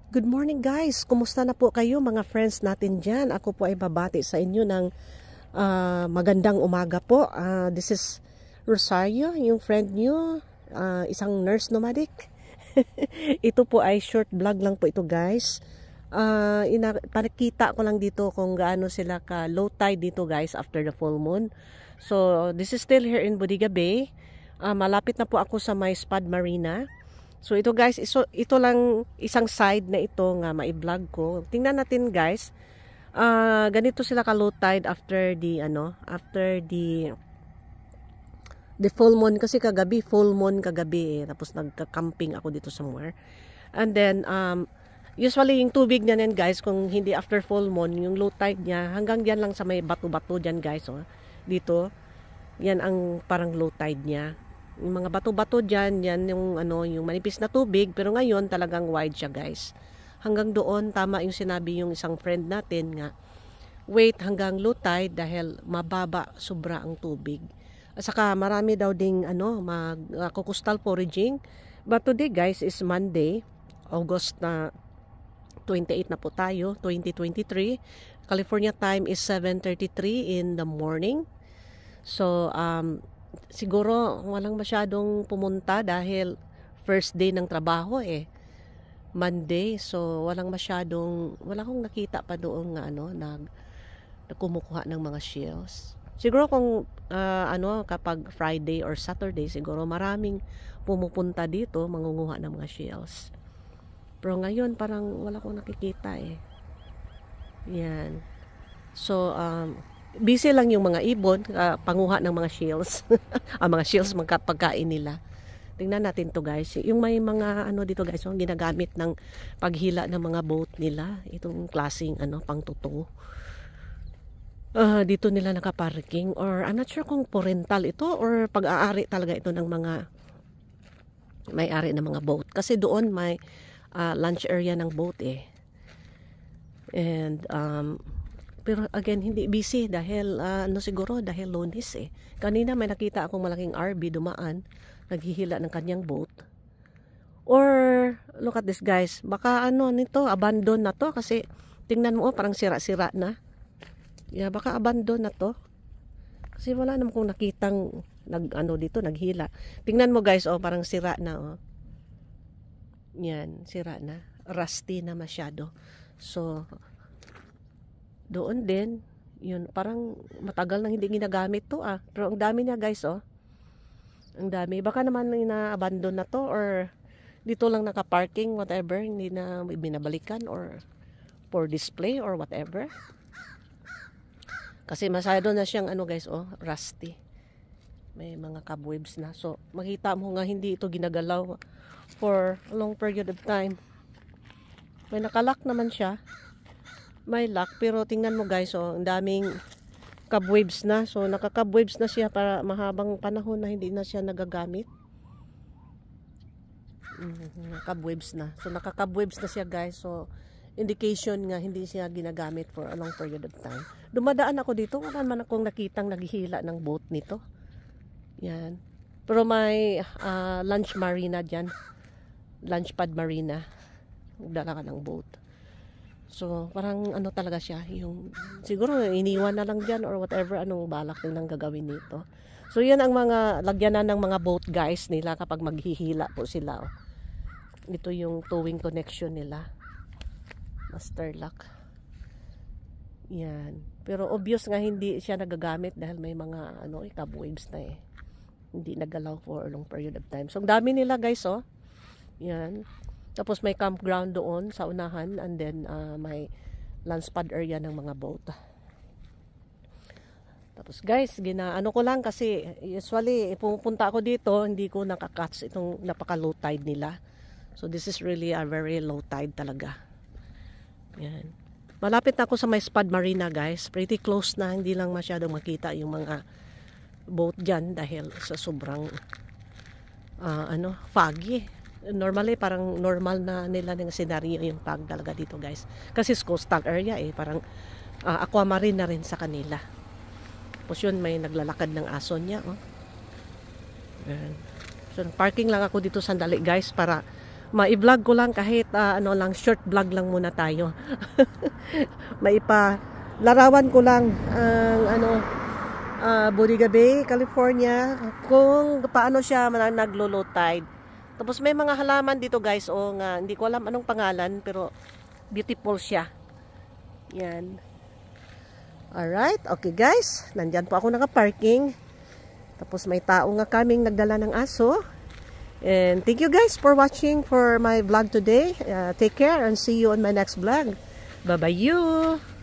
Good morning guys! Kumusta na po kayo mga friends natin dyan? Ako po ay babati sa inyo ng magandang umaga po. This is Rosario, yung friend nyo, isang nurse nomadic. Ito po ay short vlog lang po ito guys. Panakita ko lang dito kung gaano sila ka low tide dito guys after the full moon. So this is still here in Bodega Bay. Malapit na po ako sa may Spad Marina. So ito guys, ito lang isang side na ito nga mai-vlog ko. Tingnan natin guys. Ganito sila ka low tide after the full moon kasi kagabi full moon kagabi tapos nagka-camping ako dito somewhere. And then usually yung tubig niya yan guys kung hindi after full moon, yung low tide niya hanggang diyan lang sa may bato-bato diyan guys, oh. Dito. Yan ang parang low tide niya. Yung mga bato-bato dyan, yan yung, yung manipis na tubig. Pero ngayon talagang wide siya guys. Hanggang doon, tama yung sinabi yung isang friend natin nga, wait hanggang low tide dahil mababa sobra ang tubig. At saka marami daw ding coastal foraging. But today guys is Monday, August na 28 na po tayo, 2023. California time is 7:33 in the morning. So, siguro walang masyadong pumunta dahil first day ng trabaho Monday, so wala akong nakita pa doon nga kumukuha ng mga shells. Siguro kung kapag Friday or Saturday siguro maraming pumupunta dito mangunguha ng mga shells. Pero ngayon parang wala akong nakikita Yan. So busy lang yung mga ibon, panguha ng mga shells. Ang mga shells magkapagkain nila. Tingnan natin to guys. Yung may mga dito guys, yung ginagamit ng paghila ng mga boat nila. Itong klaseng pangtuto. Dito nila nakaparking. Or I'm not sure kung parental ito or pag-aari talaga ito ng mga may-ari ng mga boat. Kasi doon may lunch area ng boat And pero again, hindi busy dahil siguro dahil Lunes Kanina may nakita akong malaking RV dumaan, naghihila ng kanyang boat. Or look at this guys, baka nito, abandon na to kasi tingnan mo parang sira-sira na. Yeah, baka abandon na to. Kasi wala naman kong nakitang dito naghila. Tingnan mo guys, parang sira na Yan, sira na. Rusty na masyado. So doon din, yun, parang matagal nang hindi ginagamit to Pero ang dami niya guys, Ang dami. Baka naman ina-abandon na to or dito lang naka-parking, whatever, hindi na binabalikan or for display or whatever. Kasi masyado na siyang guys, rusty. May mga cobwebs na. So, makita mo nga hindi ito ginagalaw for a long period of time. May nakalock naman siya. May lock, pero tingnan mo guys, ang daming cobwebs na. So naka-cobwebs na siya para mahabang panahon na hindi na siya nagagamit. Cobwebs na. So naka-cobwebs na siya guys. So indication nga hindi siya ginagamit for a long period of time. Dumadaan ako dito, wala man akong nakitang naghihila ng boat nito. Yan. Pero may lunch marina dyan. Lunch pad marina. Dala ka ng boat. So, parang talaga siya, yung siguro iniwan na lang dyan or whatever, anong balak nilang gagawin nito. So, yan ang mga lagyanan ng mga boat guys nila kapag maghihila po sila. Ito yung towing connection nila. Master lock. Yan. Pero obvious nga hindi siya nagagamit dahil may mga cobwebs na Hindi nagalaw for a long period of time. So, ang dami nila guys, Yan. Tapos may campground doon sa unahan and then may lunch pad area ng mga boat. Tapos guys, ko lang kasi usually pumunta ako dito, hindi ko nakakatch itong napaka low tide nila. So this is really a very low tide talaga. Yan. Malapit na ako sa may Spad Marina guys. Pretty close na, hindi lang masyadong makita yung mga boat dyan dahil sa sobrang foggy. Normally parang normal na nila ng scenario yung fog talaga dito guys. Kasi coastal area parang aquamarine na rin sa kanila. Tapos yun may naglalakad ng aso niya. So parking lang ako dito sandali guys para ma-vlog ko lang kahit ano lang, short vlog lang muna tayo. Larawan ko lang ang Bodega Bay, California, kung paano siya naglo-low tide. Tapos may mga halaman dito guys, hindi ko alam anong pangalan, pero beautiful siya. Yan. Alright, okay guys, nandyan po ako naka-parking. Tapos may tao nga kaming nagdala ng aso. And thank you guys for watching for my vlog today. Take care and see you on my next vlog. Bye-bye you!